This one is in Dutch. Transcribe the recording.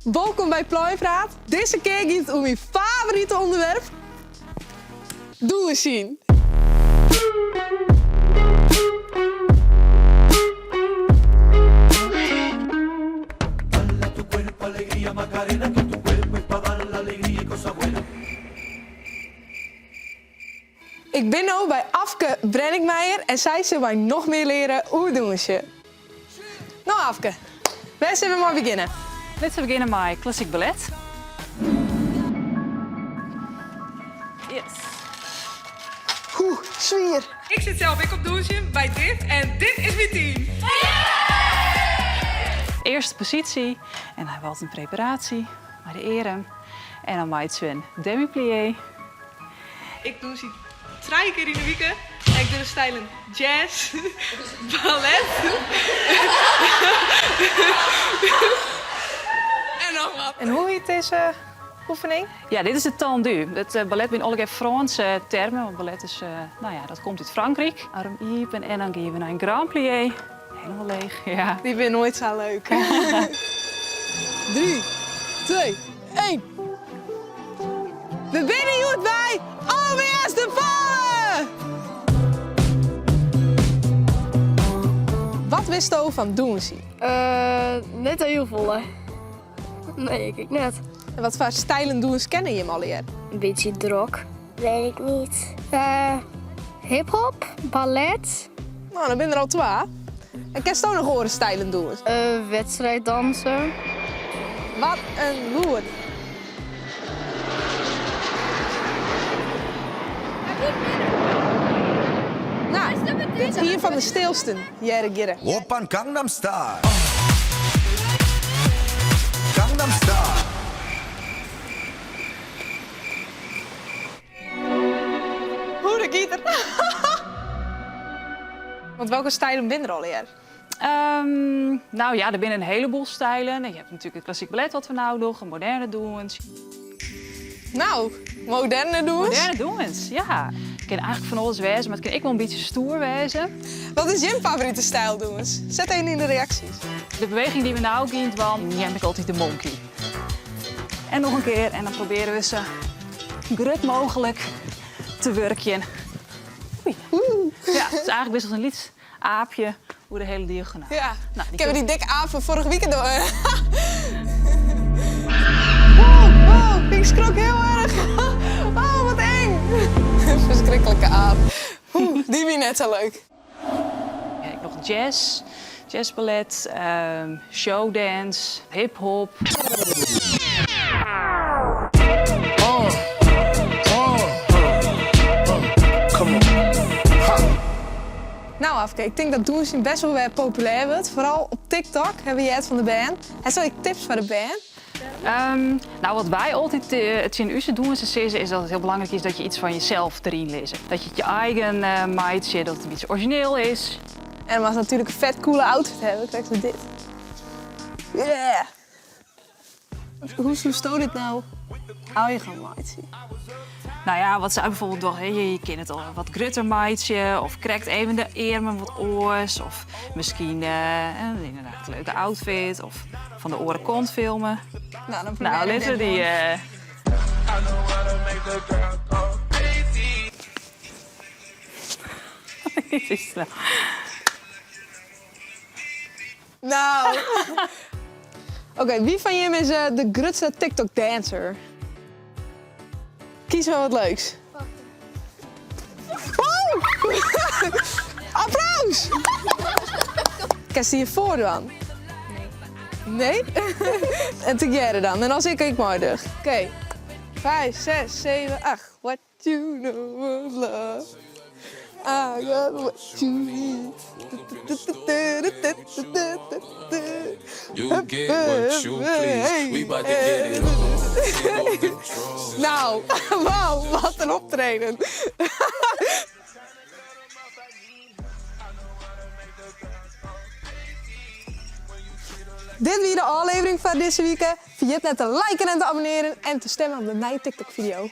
Welkom bij Plooipraat. Deze keer gaat het om mijn favoriete onderwerp. Doe eens zien. Ik ben nu bij Afke Brenningmeijer en zij zal mij nog meer leren hoe doen ze. Nou Afke, wij zullen maar beginnen. Laten we beginnen met klassiek ballet. Yes. Zwier. Ik zit zelf ook op douche bij dit en dit is mijn team. Eerste positie en hij had een preparatie, maar de eren. En dan maakt ze een demi-plié. Ik doe ze 3 keer in de week en ik doe de stijlen jazz, ballet en nog wat. En hoe heet deze oefening? Ja, dit is de tendu. Het ballet zijn alle Franse termen, want ballet is, dat komt uit Frankrijk. Arm iepen en dan geven we naar een grand plié. Helemaal leeg, ja. Die vind nooit zo leuk. 3, 2, 1. We binnen je bij OBS de Vallen! Wat wist je van Doensie? Net heel veel, hè? Nee, ik net. En wat voor stijlen Doens kennen je hem al eer? Een beetje drok. Weet ik niet. Hip-hop, ballet, Nou, dan ben je er al 2. En ken je ook nog horen stijlen Doens? wedstrijddansen. Wat een loer. Nou, dit is hier van de stilsten, Jere Girre. Oppan Gangnam Style. Gangnam Style. Hoe de gieter. Want welke stijlen ben er al eer? Nou ja, er zijn een heleboel stijlen. Je hebt natuurlijk het klassiek ballet wat we nou doen, een moderne doens. Nou, moderne Doens. Moderne doens, ja. Ik kan eigenlijk van alles wezen, maar het kan ik wel een beetje stoer wezen. Wat is je favoriete stijl, Doens? Zet een in de reacties. De beweging die we nou zien, want die heb ik altijd de monkey. En nog een keer, en dan proberen we ze grut mogelijk te werken. Oei. Ja, het is eigenlijk best wel een lied aapje hoe de hele diagonaal. Ja, Nou, ik heb die dikke aap van vorige week door. Wow, ik schrok heel erg. Oh, wat eng. Verschrikkelijke aap. Die wie net zo leuk. Ja, ik nog jazz, jazzballet, showdance, hip-hop. Nou Afke, ik denk dat Doens best wel weer populair wordt. Vooral op TikTok hebben we het van de band. En zo ik tips voor de band? Nou, wat wij altijd het in Use doen is dat het heel belangrijk is dat je iets van jezelf erin leest. Dat je het je eigen mindset, dat het een beetje origineel is. En als natuurlijk een vet coole outfit hebben, krijg je dit. Yeah! Hoe stoot dit nou? Eigen mindset. Nou ja, wat zij bijvoorbeeld doen, je kent het al, wat grutter mindje, of krijgt even de armen wat oors, of misschien inderdaad een leuke outfit, of van de oren kont filmen. Nou, dan Nou, letten die. Dit is nou. Nou. Oké, wie van jullie is de grutste TikTok dancer? Kies wel wat leuks. Oh! Applaus! Kan je je voordoen? Nee. Nee? En together dan. En als ik maar dus. Oké. 5, 6, 7, 8. What you know of love. I got what you need. You get what you please. We bout to get it on. Nou, wauw, wat een optreden. Dit was de aflevering van deze week. Vergeet net te liken en te abonneren en te stemmen op de nieuwe TikTok-video.